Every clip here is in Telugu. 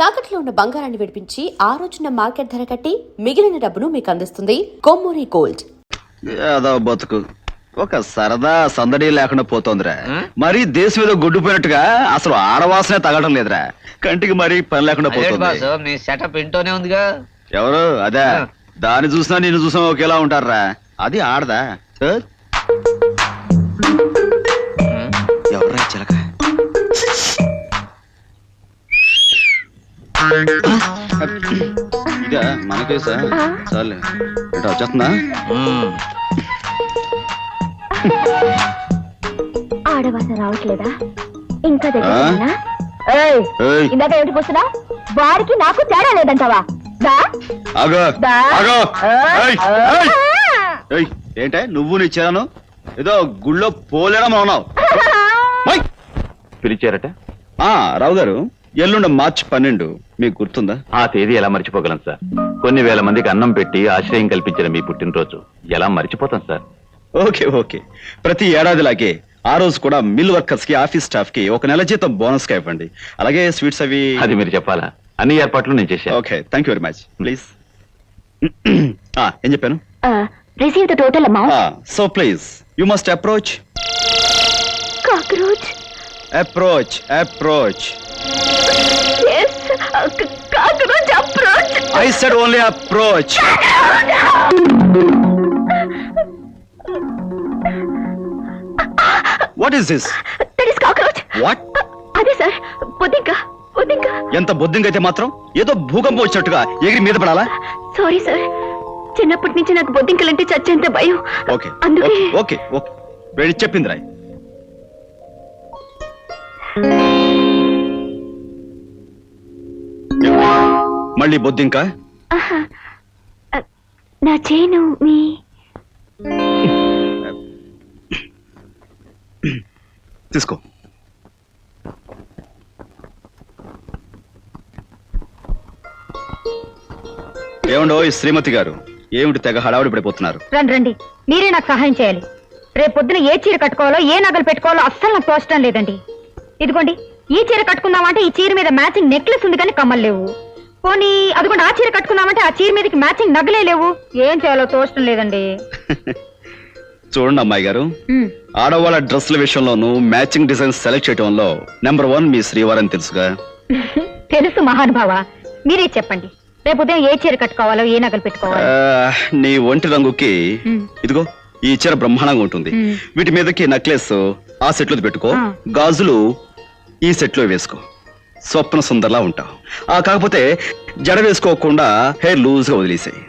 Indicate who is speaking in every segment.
Speaker 1: తాకట్లో ఉన్న బంగారాన్ని విడిపించి ఆ రోజున మార్కెట్ ధర కట్టి మిగిలిన డబ్బును మీకు అందిస్తుంది కొమ్మూరి గోల్డ్.
Speaker 2: ఏదో బతుకు ఒక సరదా సందడి లేకుండా పోతోందిరా. మరి దేశం ఏదో గుడ్డుపోయినట్టుగా అసలు ఆడవాసనే తగడం లేదురా. కంటికి మరి పని లేకుండా పోతుంది.
Speaker 3: మీ సెటప్ ఇంటోనే ఉందిగా.
Speaker 2: ఎవరు అదే? దాన్ని చూసినా నిన్ను చూసినా ఒకేలా ఉంటారా? అది ఆడదా? ఎవరా చిలక? ఇదా మనకేసా? చాలే ఇటు వచ్చేస్తుందా?
Speaker 4: ఆడవాసన రావట్లేదా? ఇంకా ఇందాక ఏమిటి పోస్తున్నా? వాడికి నాకు తేడా లేదంటావా?
Speaker 2: ఏంటే నువ్వు నిచ్చాను ఏదో గుళ్ళో పోలేడం అవునావు.
Speaker 5: పిలిచారట?
Speaker 2: రావు గారు, ఎల్లుండ మార్చి 12 మీకు గుర్తుందా?
Speaker 5: ఆ తేదీ ఎలా మర్చిపోగలం సార్? కొన్ని వేల మందికి అన్నం పెట్టి ఆశ్రయం కల్పించిన మీ పుట్టినరోజు ఎలా మర్చిపోతాం సార్?
Speaker 2: ఓకే ఓకే, ప్రతి ఏడాదిలాగే ఆ రోజు కూడా మిల్ వర్కర్స్ కి, ఆఫీస్ స్టాఫ్ కి ఒక నెల జీతం బోనస్ గా ఇవ్వండి. అలాగే స్వీట్స్ అవి.
Speaker 5: అది మీరు చెప్పాలా? అన్ని ఏర్పాట్లు నేను చేశాను.
Speaker 2: Okay, thank you very much. Please. ఏం చెప్పాను?
Speaker 4: Receive the total amount.
Speaker 2: So please you must approach.
Speaker 4: Cockroach.
Speaker 2: Approach approach.
Speaker 4: yes cockroach approach.
Speaker 2: I said only approach. What is this?
Speaker 4: That is cockroach.
Speaker 2: What?
Speaker 4: అదే సార్, బొద్దింక.
Speaker 2: ఎంత బొద్దింక అయితే మాత్రం ఏదో భూకంపం వచ్చినట్టుగా ఎగిరి మీద పడాలా?
Speaker 4: సారీ సార్, చిన్నప్పటి నుంచి నాకు బొద్దింకలంటే చచ్చేంత భయం.
Speaker 2: ఓకే
Speaker 4: అందుకే.
Speaker 2: ఓకే ఓకే, వెళ్ళి చెప్పింది రాయ్. మళ్ళీ బొద్దింక?
Speaker 4: నా చేను మీ
Speaker 2: తీసుకో. ఏమండో ఈ శ్రీమతి గారు, ఏమిటి తెగ హడావుడి పడిపోతున్నారు?
Speaker 6: రండి, మీరే నాకు సహాయం చేయాలి. రేపు పొద్దున ఏ చీర కట్టుకోవాలో, ఏ నగలు పెట్టుకోవాలో అస్సలు నాకు తోచడం లేదండి. ఇదిగోండి, ఈ చీర కట్టుకుందామంటే ఈ చీర మీద మ్యాచింగ్ నెక్లెస్ ఉంది కానీ కమ్మలు లేవు. పోనీ అదిగోండి, ఆ చీర కట్టుకుందామంటే ఆ చీర మీదకి మ్యాచింగ్ నగలే లేవు. ఏం చేయాలో తోచడం లేదండి.
Speaker 2: చూడండి అమ్మాయి గారు, ఆడవాళ్ళ డ్రెస్ల విషయంలోనూ మ్యాచింగ్ డిజైన్ సెలెక్ట్ చేయడంలో నెంబర్ 1 మీ శ్రీవారని తెలుసుగా.
Speaker 6: తెలుసు మహానుభావ, మీరే చెప్పండి. రేపు ఉదయం ఏ చీర కట్టుకోవాలో, ఏ నగలు పెట్టుకోవాలో.
Speaker 2: నీ ఒంటి రంగుకి ఇదిగో ఈ చీర బ్రహ్మాండంగా ఉంటుంది. వీటి మీదకి నెక్లెస్ ఆ సెట్ లో పెట్టుకో, గాజులు ఈ సెట్ లో వేసుకో, స్వప్న సుందర్లా ఉంటావు. కాకపోతే జడ వేసుకోకుండా హెయిర్ లూజ్ గా వదిలేసాయి.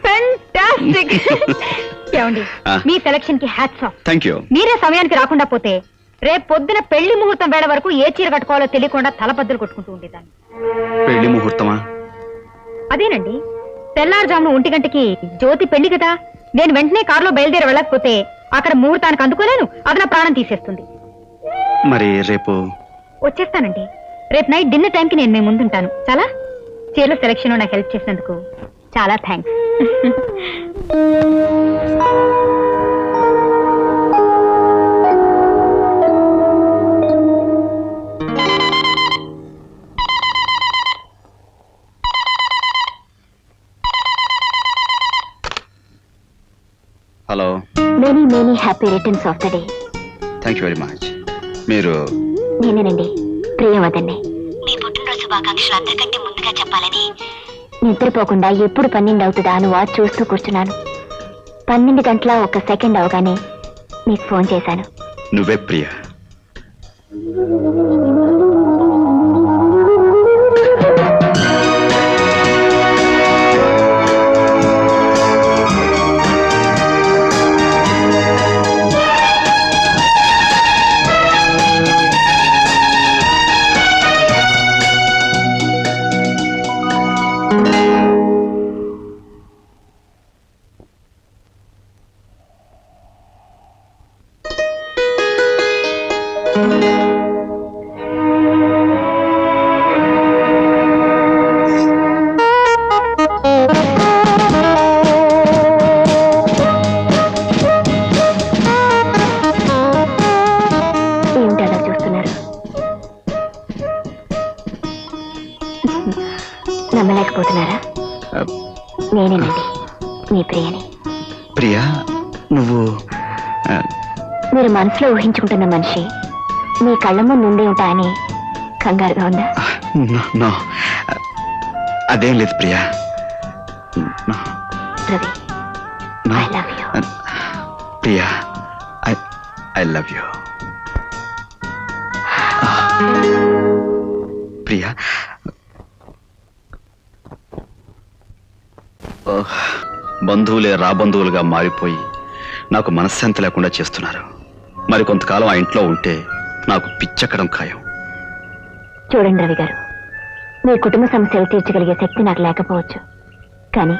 Speaker 6: మీ సెలక్షన్ కి హ్యాట్స్ ఆఫ్.
Speaker 2: Thank you.
Speaker 6: మీరే సమయానికి రాకుండా పోతే రేపు పొద్దున పెళ్లి ముహూర్తం వేళ వరకు ఏ చీర కట్టుకోవాలో తెలియకుండా తలబద్దలు కొట్టుకుంటూ ఉండేదాన్ని.
Speaker 2: పెళ్లి ముహూర్తమా?
Speaker 6: అదేనండి, తెల్లారుజామున 1 గంటకి జ్యోతి పెళ్లి కదా. నేను వెంటనే కారులో బయలుదేరి వెళ్ళకపోతే అక్కడ ముహూర్తానికి అందుకోలేను, అది నా ప్రాణం తీసేస్తుంది.
Speaker 2: మరి రేపు
Speaker 6: వచ్చేస్తానండి. రేపు నైట్ డిన్నర్ టైంకి నేను మీ ముందుంటాను. చాలా చీరల సెలక్షన్ నాకు హెల్ప్ చేసినందుకు చాలా thanks.
Speaker 2: Hello.
Speaker 4: Many happy returns of the day.
Speaker 2: Thank you very much. మీరు?
Speaker 4: నేనేనండి, ప్రియవదన్ని. మీ పుట్టినరోజు శుభాకాంక్షలు అందరికంటే ముందుగా చెప్పాలని నిద్రపోకుండా ఎప్పుడు 12 అవుతుందా అని వాచ్ చూస్తూ కూర్చున్నాను. 12 గంటల 1 సెకండ్ అవగానే మీకు ఫోన్ చేశాను.
Speaker 2: నువ్వే ప్రియ.
Speaker 4: నమ్మలేకపోతున్నారా? నేనేనండి మీ ప్రియని.
Speaker 2: ప్రియా నువ్వు
Speaker 4: మీరు మనసులో ఊహించుకుంటున్న మనిషి మీ కళ్ళ ముందు ఉండే ఉంటాయని కంగారుగా ఉందా?
Speaker 2: నో అదేం లేదు Priya. No.
Speaker 4: Ravi,
Speaker 2: No.
Speaker 4: I love you.
Speaker 2: Priya I love you. Priya బంధువులే రాబంధువులుగా మారిపోయి నాకు మనశ్శాంతి లేకుండా చేస్తున్నారు. మరి కొంతకాలం ఆ ఇంట్లో ఉంటే నాకు పిచ్చెక్కడం ఖాయం.
Speaker 4: చూడండి రవి గారు, మీ కుటుంబ సమస్యలు తీర్చగలిగే శక్తి నాకు లేకపోవచ్చు, కానీ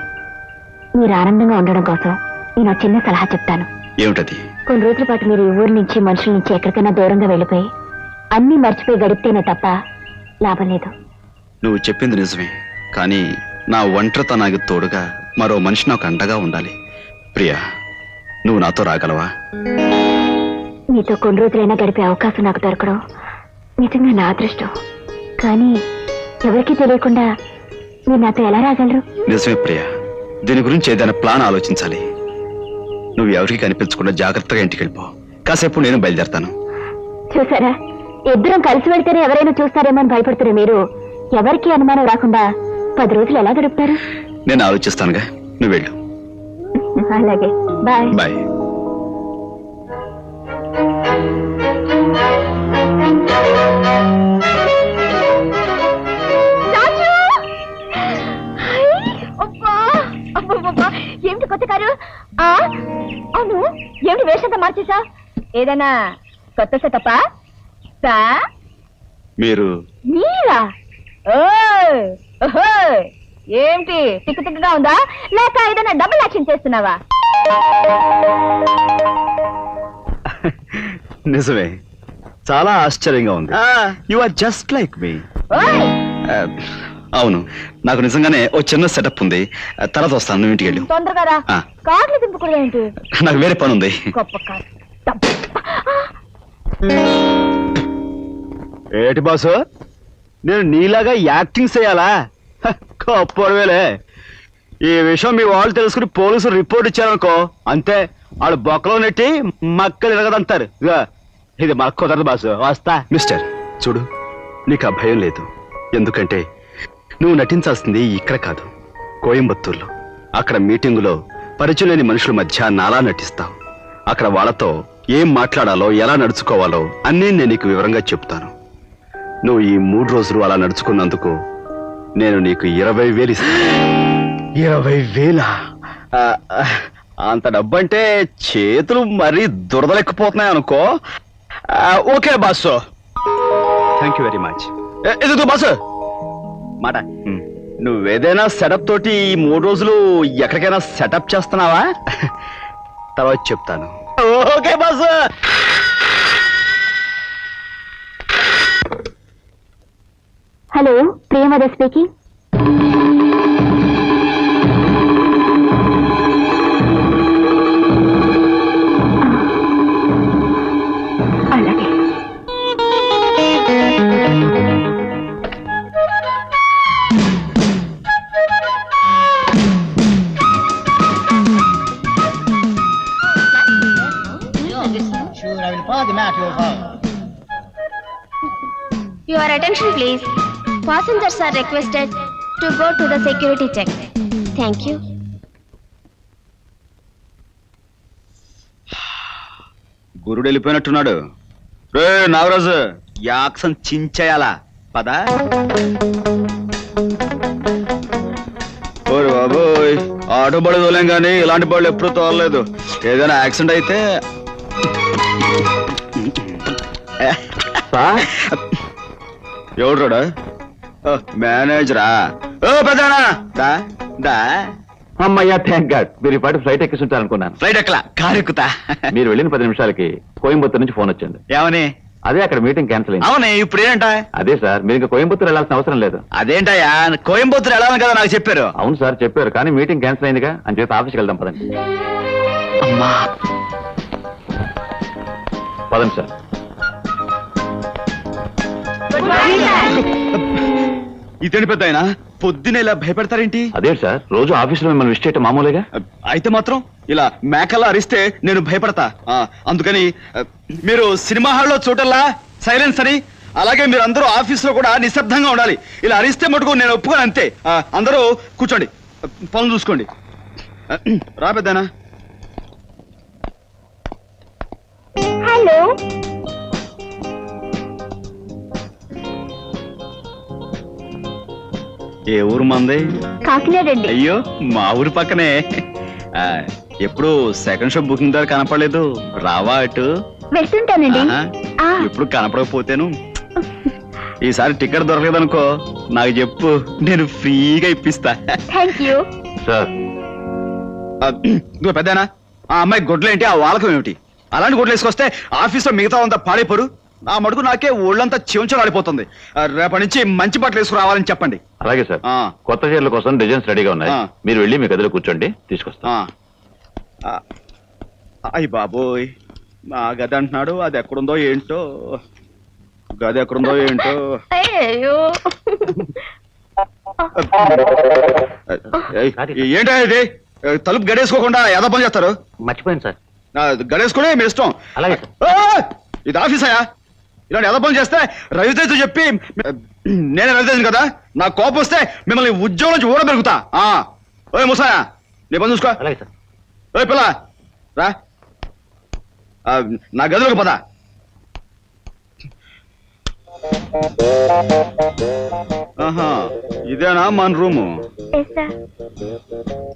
Speaker 4: మీరు ఆనందంగా ఉండడం కోసం నేను ఒక చిన్న సలహా చెప్తాను.
Speaker 2: ఏమిటది?
Speaker 4: కొన్ని రోజుల పాటు మీరు ఈ ఊరి నుంచి మనుషుల నుంచి ఎక్కడికైనా దూరంగా వెళ్ళిపోయి అన్నీ మర్చిపోయి గడిపితేనే తప్ప లాభం లేదు.
Speaker 2: నువ్వు చెప్పింది నిజమే, కానీ నా ఒంటరితనానికి తోడుగా మరో మనిషి నాకు అండగా ఉండాలి. ప్రియా నువ్వు నాతో రాగలవా?
Speaker 4: మీతో కొన్ని రోజులైనా గడిపే అవకాశం నాకు దొరకడం నిజంగా నా అదృష్టం, కానీ ఎవరికీ తెలియకుండా మీరు నాతో ఎలా రాగలరు?
Speaker 2: నిజమే ప్రియా, దీని గురించి ఏదైనా ప్లాన్ ఆలోచించాలి. నువ్వు ఎవరికి కనిపించకుండా జాగ్రత్తగా ఇంటికి వెళ్ళిపో. కాసేపు నేను బయలుదేరతాను.
Speaker 4: చూసారా, ఇద్దరం కలిసి వెళ్తేనే ఎవరైనా చూస్తారేమో అని భయపడుతున్న మీరు ఎవరికి అనుమానం రాకుండా 10 రోజులు ఎలా గడుపుతారు?
Speaker 2: నేను ఆలోచిస్తానుగా, నువ్వు వెళ్ళు.
Speaker 4: అలాగే, బాయ్.
Speaker 2: బాయ్.
Speaker 4: ఏమిటి కొత్త కారు? అవును, ఏమిటి వేషంతా మార్చేసా? ఏదైనా కొత్త సెటప్పా?
Speaker 2: మీరు
Speaker 4: మీరా? ఏమిటి తిక్కు తిక్కుగా ఉందా, లేక ఏదైనా డబుల్ యాక్షన్ చేస్తున్నావా?
Speaker 2: నిజమే, చాలా ఆశ్చర్యంగా ఉంది. యు ఆర్ జస్ట్ లైక్ మీ. అవును, నాకు నిజంగానే ఓ చిన్న సెటప్ ఉంది. తర్వాత వస్తాను, నువ్వు ఇంటికి వెళ్ళు.
Speaker 4: తొందరగా రా.
Speaker 2: ఆ.
Speaker 4: కార్లు దింపుకూడదు ఏంటి?
Speaker 2: నాకు వేరే పని ఉంది.
Speaker 4: గొప్ప కారు.
Speaker 2: ఏటి బాసు, నేను నీలాగా యాక్టింగ్ చేయాలా? గొప్పవేలే. ఈ విషయం మీ వాళ్ళు తెలుసుకుని పోలీసులు రిపోర్ట్ ఇచ్చారనుకో, అంతే, వాళ్ళు బొక్కలో నెట్టి మక్కలు ఎరగదంటారు. ఇది మనకు కుదరదు బాసు, వస్తా. మిస్టర్ చూడు, నీకు ఆ భయం లేదు. ఎందుకంటే నువ్వు నటించాల్సింది ఇక్కడ కాదు, కోయంబత్తూర్లో. అక్కడ మీటింగులో పరిచయం లేని మనుషుల మధ్య నాలా నటిస్తావు. అక్కడ వాళ్ళతో ఏం మాట్లాడాలో, ఎలా నడుచుకోవాలో అన్నీ నేను నీకు వివరంగా చెప్తాను. నువ్వు ఈ 3 రోజులు అలా నడుచుకున్నందుకు నేను నీకు 20,000 ఇస్తాను. 20,000? అంత డబ్బంటే చేతులు మరీ దురదలెక్కిపోతున్నాయి అనుకో. Okay boss, thank you very much. ఇది బాసు మాట, నువ్వేదైనా సెటప్ తోటి ఈ 3 రోజులు ఎక్కడికైనా సెటప్ చేస్తున్నావా? తర్వాత చెప్తాను. Okay boss.
Speaker 4: హలో, ప్రియమద స్పీకింగ్. అలాగే.
Speaker 3: Sure, I will pass the mat your house.
Speaker 7: Your attention please. Passengers are requested to go to the security check. Thank you.
Speaker 2: గురుడు వెళ్ళిపోయినట్టున్నాడు. రే నాగరాజు, యాక్షన్ చించేయాలా? పద. ఓరి బాబోయ్, ఆటో బడి తోలేం కానీ ఇలాంటి బళ్ళు ఎప్పుడు తోలలేదు. ఏదైనా యాక్సిడెంట్ అయితే ఎవడు మేనేజరా? ఓ పెద్దనా, దా దా.
Speaker 5: అమ్మయ్యా, థ్యాంక్ గాడ్. మీరు ఈ పాటు ఫ్లైట్ ఎక్కిస్తుంటారనుకున్నాను.
Speaker 2: ఫ్లైట్ ఎక్కలా, కారు ఎక్కుతా.
Speaker 5: మీరు వెళ్ళిన 10 నిమిషాలకి కోయంబత్తూరు నుంచి ఫోన్ వచ్చింది.
Speaker 2: ఏమని?
Speaker 5: అదే అక్కడ మీటింగ్ క్యాన్సిల్ అయింది.
Speaker 2: అవునే, ఇప్పుడు ఏంట?
Speaker 5: అదే సార్, మీరు ఇంకా కోయంబత్తూరు వెళ్ళాల్సిన అవసరం లేదు.
Speaker 2: అదేంటయ్యా, కోయంబత్తూరు వెళ్ళాలని కదా నాకు చెప్పారు.
Speaker 5: అవును సార్ చెప్పారు, కానీ మీటింగ్ క్యాన్సిల్ అయిందిగా, అని చెప్పి ఆఫీస్కి వెళ్దాం పదండి.
Speaker 2: అమ్మా,
Speaker 5: పదండి సార్.
Speaker 2: ఇదేంటి పెద్ద ఆయన పొద్దున ఇలా భయపెడతారేంటి?
Speaker 5: అదే సార్, రోజు ఆఫీసులో మిమ్మల్ని విష్ చేయటం మామూలుగా.
Speaker 2: అయితే మాత్రం ఇలా మేకలా అరిస్తే నేను భయపడతా. అందుకని మీరు సినిమా హాల్లో చూడల్లా సైలెన్స్ అని, అలాగే మీరు అందరూ ఆఫీసులో కూడా నిశ్శబ్దంగా ఉండాలి. ఇలా అరిస్తే మటుకు నేను ఒప్పుకోను, అంతే. అందరూ కూర్చోండి, పనులు చూసుకోండి. రా పెద్దనా.
Speaker 4: హలో,
Speaker 2: ఏ ఊరు మంది?
Speaker 4: కాకినాడ అండి.
Speaker 2: అయ్యో, మా ఊరి పక్కనే. ఎప్పుడు సెకండ్ షో బుకింగ్ ద్వారా కనపడలేదు, రావా అటు?
Speaker 4: వెళ్తుంటానండి.
Speaker 2: ఆహా, ఎప్పుడు కనపడకపోతేను. ఈసారి టికెట్ దొరకలేదనుకో నాకు చెప్పు, నేను ఫ్రీగా ఇప్పిస్తా.
Speaker 4: Thank you.
Speaker 5: సార్,
Speaker 2: ఇదిగో పెద్దనా, ఆ అమ్మాయి గొడ్లేంటి, ఆ వాలకం ఏమిటి? అలాంటి గొడ్లు వేసుకొస్తే ఆఫీస్లో మిగతా అంతా పాడైపోరు. ఆ మడుగు నాకే ఒళ్ళంతా చెంచలాడిపోతుంది. రేపటి నుంచి మంచి బట్టలు వేసుకురావాలని చెప్పండి.
Speaker 5: అలాగే సార్.
Speaker 2: ఆ.
Speaker 5: కొత్త చీరల కోసం డిజైన్స్ రెడీగా ఉన్నాయి.
Speaker 2: ఆ.
Speaker 5: మీరు వెళ్ళి మీ గదిలో కూర్చోండి, తీసుకొస్తా.
Speaker 2: అయ్యి బాబోయ్, నా గది అంటున్నాడు, అది ఎక్కడుందో ఏంటో. గది ఎక్కడుందో ఏంటో.
Speaker 4: అయ్యో,
Speaker 2: ఏంటో ఇది, తలుపు గడేసుకోకుండా ఏదో పని చేస్తారు.
Speaker 5: మర్చిపోయాను సార్.
Speaker 2: గడేసుకునే మీ ఇష్టం.
Speaker 5: అలాగే సార్.
Speaker 2: ఇది ఆఫీసయా? ఇలాంటి ఏదో పని చేస్తే రవితేజ చెప్పి, నేనే రవితేజను కదా, నాకు కోపం వస్తే మిమ్మల్ని ఉద్యోగం నుంచి ఊడ పెరుగుతా. ఓయ్ ముసాయా, నీ పని చూసుకో.
Speaker 5: అలాగే సార్.
Speaker 2: ఓయ్ పిల్ల రా, నా గదిలోకి పద. ఆహా, ఇదేనా మన రూము?
Speaker 4: Yes sir.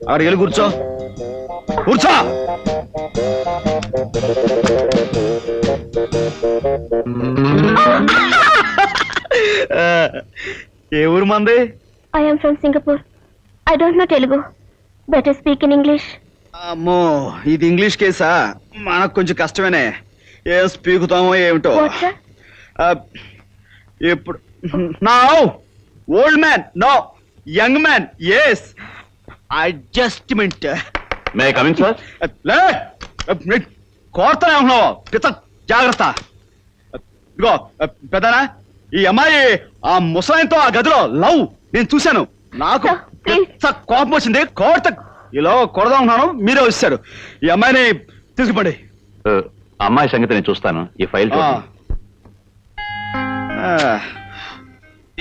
Speaker 2: అక్కడికి వెళ్ళి కూర్చో. కూర్చో. ఏ ఊరు మంది?
Speaker 7: I am from Singapore. I don't know Telugu. Better speak in English.
Speaker 2: అమ్మో, ఇది ఇంగ్లీష్ కేసా? మనకు కొంచెం కష్టమేనే. ఏం స్పీకుతామో ఏమిటో.
Speaker 7: What, sir?
Speaker 2: ఇప్పుడు no old man, no young man, yes adjustment.
Speaker 5: May I coming sir?
Speaker 2: కోరుతానే ఉంటున్నావు, పిచ్చ జాగ్రత్త. ఇదిగో పెద్దనా, ఈ అమ్మాయి ఆ ముసలాయంతో ఆ గదిలో లవ్ నేను చూశాను. నాకు
Speaker 7: Sir, please.
Speaker 2: పిచ్చ కోపం వచ్చింది. కోర్త ఇలా కొడదాం ఉన్నాను, మీరే వచ్చారు. ఈ అమ్మాయిని తీసుకుపండి.
Speaker 5: అమ్మాయి సంగతి నేను చూస్తాను. ఈ ఫైల్ చూడండి.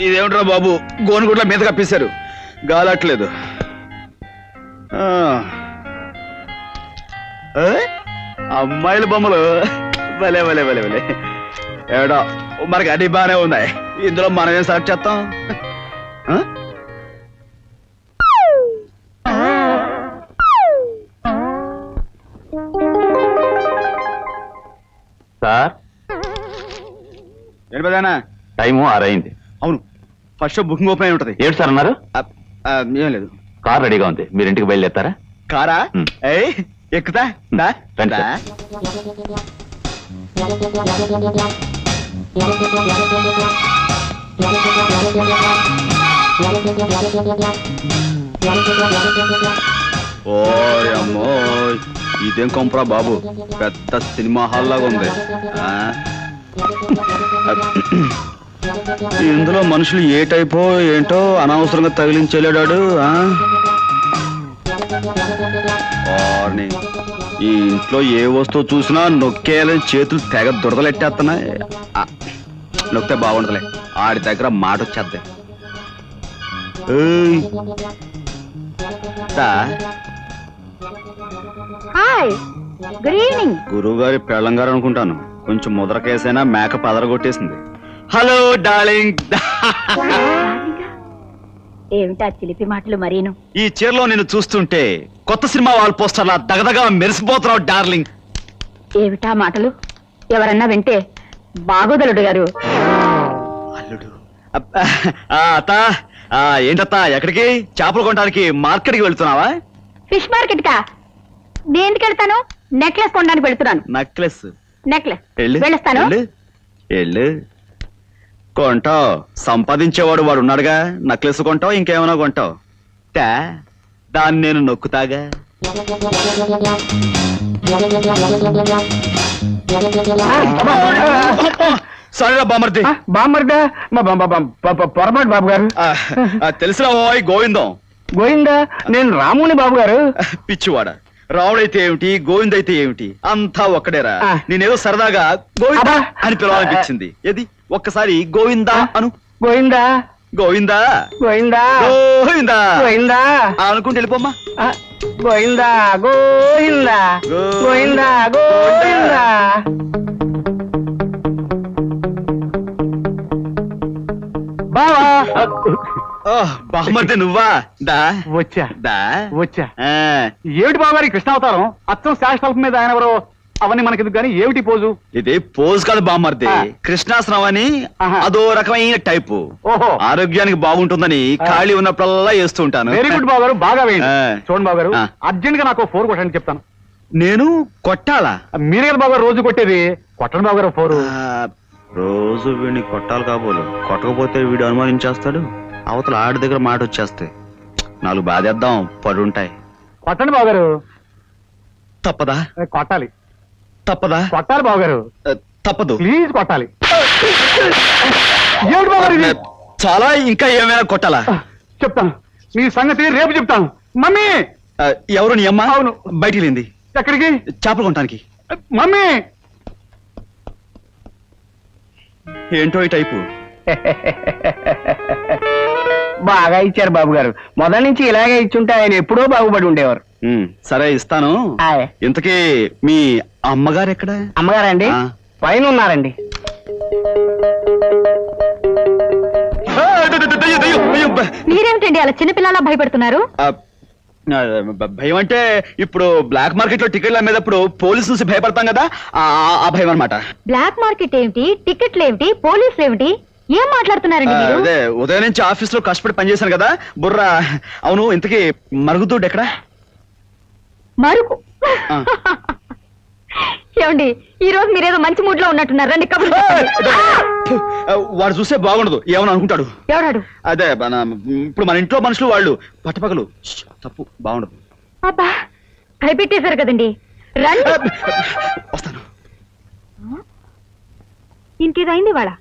Speaker 2: ఇదేమిట్రా బాబు, గోనుగుడ్ల మీద కప్పేశారు, గాలట్లేదు. అమ్మాయిల బొమ్మలు భలే భలే భలే భలే. ఏడో మనకి అన్ని బాగానే ఉన్నాయి, ఇందులో మనం ఏం సెలెక్ట్ చేస్తాం?
Speaker 5: సార్,
Speaker 2: ఏంటి పెద్దనా?
Speaker 5: టైము 6 అయింది.
Speaker 2: అవును, ఫస్ట్ షో బుకింగ్ ఓపెన్ అయి ఉంటది.
Speaker 5: ఏడు సార్ అన్నారు?
Speaker 2: ఏం లేదు.
Speaker 5: కార్ రెడీగా ఉంది, మీరు ఇంటికి బయలుదేరతారా?
Speaker 2: కారా? ఏయ్ ఎక్కుతా. దా,
Speaker 5: రండి
Speaker 2: దా.
Speaker 5: సార్.
Speaker 2: ఓయ్ అమ్మో, ఇదేం కొంపరా బాబు, పెద్ద సినిమా హాల్ లాగా ఉంది. ఇందులో మనుషులు ఏ టైపో ఏంటో అనవసరంగా తగిలించలేడాడు. ఈ ఇంట్లో ఏ వస్తువు చూసినా నొక్కేయాలని చేతులు తెగ దురదలెట్టేస్తున్నాయి. నొక్కితే బాగుండదులే, ఆడి దగ్గర మాట వచ్చేద్ది.
Speaker 6: Hi, good evening.
Speaker 2: గురువు గారి పెళ్ళంగారు అనుకుంటాను, కొంచెం ముద్ర కేసైనా మేక పదరగొట్టేసింది. Hello darling.
Speaker 6: ఏమిటా చిలిపి మాటలు మరీను?
Speaker 2: ఈ చీరలో నేను చూస్తుంటే కొత్త సినిమా వాల్ పోస్టర్లా దగదగా మెరిసిపోతున్నావు డార్లింగ్.
Speaker 6: ఏమిటా మాటలు? ఎవరన్నా వింటే బాగోదలుడు గారు.
Speaker 2: అల్లుడు. అత్త, ఏంటత్త, ఎక్కడికి? చేపలు కొనడానికి మార్కెట్కి వెళ్తున్నావా?
Speaker 6: ఫిష్ మార్కెట్ కా? దేనికి వెళ్తాను? నెక్లెస్ కొనడానికి వెళ్తున్నాను.
Speaker 2: నెక్లెస్?
Speaker 6: నెక్లెస్
Speaker 2: వెళ్ళు,
Speaker 6: వెళ్ళొస్తాను.
Speaker 2: వెళ్ళు, వెళ్ళు. కొంటావు, సంపాదించేవాడు వాడు ఉన్నాడుగా. నెక్లెస్ కొంటావు, ఇంకేమైనా కొంటావు. దాన్ని నేను నొక్కుతాగా. సరేరా బామర్ది.
Speaker 3: బామ్మర్దా పొరపాటు బాబు గారు.
Speaker 2: తెలిసిన ఓయ్ గోవిందం.
Speaker 3: గోయిందా, నేను రాముని బాబు గారు.
Speaker 2: పిచ్చివాడ, రావుడైతే ఏమిటి గోవిందైతే ఏమిటి అంతా ఒక్కడేరా.
Speaker 3: ఆ.
Speaker 2: నేనేదో సరదాగా గోవిందా
Speaker 3: అబ్బా.
Speaker 2: అని పిలవాలనిపించింది. ఏది ఒక్కసారి గోవిందా అను.
Speaker 3: గోయిందా
Speaker 2: గోవిందా
Speaker 3: గోయిందా
Speaker 2: గోవిందా
Speaker 3: గోయిందా
Speaker 2: అనుకుంటే వెళ్ళిపోమ్మా.
Speaker 3: గోయిందా గోయిందా గోయిందా గోయిందా. బావా
Speaker 2: బామర్ది నువ్వా? దా
Speaker 3: వచ్చా
Speaker 2: దా
Speaker 3: వచ్చా.
Speaker 2: ఆ,
Speaker 3: ఏమిటి బాబు గారి కృష్ణావతారం? అచ్చం శాశ్వతం మీద ఆయన ఎవరో అవన్నీ మనకెందుకు కానీ ఏమిటి పోజు?
Speaker 2: ఇది పోజ్ కాదు బామర్ది,
Speaker 3: ఆ.
Speaker 2: కృష్ణాసనం అని
Speaker 3: ఆహా.
Speaker 2: అదో రకమైన టైపు.
Speaker 3: ఓహో,
Speaker 2: ఆరోగ్యానికి బాగుంటుందని ఖాళీ ఉన్నప్పుడల్లా వేస్తూ ఉంటాను.
Speaker 3: వెరీ గుడ్ బాబు గారు, బాగా వేయండి.
Speaker 2: ఆ.
Speaker 3: చూడండి బాబు గారు,
Speaker 2: ఆ.
Speaker 3: అర్జెంట్ గా నాకు 4 కొట్టండి చెప్తాను.
Speaker 2: నేను కొట్టాలా?
Speaker 3: మీరే కదా బాబు గారు రోజు కొట్టేది, కొట్టండి బాబు గారు 4.
Speaker 2: రోజు వీడిని కొట్టాలి కాబోలు. కొట్టకపోతే వీడు అనుమానించేస్తాడు. అవతల ఆడి దగ్గర మాట వచ్చేస్తాయి. 4 బాధేద్దాం, పడుంటాయి.
Speaker 3: కొట్టండి బాబు గారు.
Speaker 2: తప్పదా?
Speaker 3: కొట్టాలి
Speaker 2: తప్పదా?
Speaker 3: కొట్టాలి బాబు గారు,
Speaker 2: తప్పదు.
Speaker 3: ప్లీజ్ కొట్టాలి. ఏమిటి బాబు గారు ఇది?
Speaker 2: చాలా ఇంకా ఏమైనా కొట్టాలా?
Speaker 3: చెప్తాను, మీ సంగతి రేపు చెప్తాను. మమ్మీ,
Speaker 2: ఎవరు నీ అమ్మ?
Speaker 3: అవును.
Speaker 2: బయటికి వెళ్ళింది
Speaker 3: ఎక్కడికి?
Speaker 2: చేపలు కొనటానికి.
Speaker 3: మమ్మీ,
Speaker 2: ఏంటో ఈ టైపు.
Speaker 3: బాగా ఇచ్చారు బాబు గారు. మొదటి నుంచి ఇలాగే ఇచ్చుంటే ఆయన ఎప్పుడో బాగుపడి ఉండేవారు.
Speaker 2: సరే ఇస్తాను.
Speaker 3: ఆయ్.
Speaker 2: ఇంతకీ మీ అమ్మగారు ఎక్కడ?
Speaker 3: అమ్మగారండి
Speaker 2: ఆ.
Speaker 3: పైన ఉన్నారండి.
Speaker 6: మీరేమిటండి అలా చిన్నపిల్లలా భయపడుతున్నారు?
Speaker 2: భయం అంటే ఇప్పుడు బ్లాక్ మార్కెట్ లో టికెట్లు అమ్మేటప్పుడు పోలీసు చూసి భయపడతాం కదా, ఆ భయం అనమాట.
Speaker 6: బ్లాక్ మార్కెట్ ఏమిటి, టికెట్లు ఏమిటి, పోలీసులు ఏమిటి, ఏం మాట్లాడుతున్నారండి మీరు?
Speaker 2: అదే ఉదయం నుంచి ఆఫీస్ లో కష్టపడి పనిచేశాను కదా బుర్ర. అవును, ఇంతకీ మరుగుదొడ్డు ఎక్కడ?
Speaker 6: మరుకు
Speaker 2: ఆ.
Speaker 6: ఏమండి, ఈ రోజు మీరేదో మంచి మూడ్ లో ఉన్నట్టున్నారు. రండి కబుర్లు చెప్పండి.
Speaker 2: వాడు చూస్తే బాగుండదు, ఏమని అనుకుంటాడు.
Speaker 6: ఎవడాడు?
Speaker 2: అదే ఇప్పుడు మన ఇంట్లో మనుషులు వాళ్ళు పట్టపగలు. తప్పు, బాగుండదు.
Speaker 6: అబ్బా, భయపెట్టేశారు కదండి. రండి.
Speaker 2: వస్తాను.
Speaker 6: ఇంకేదైంది వాళ్ళ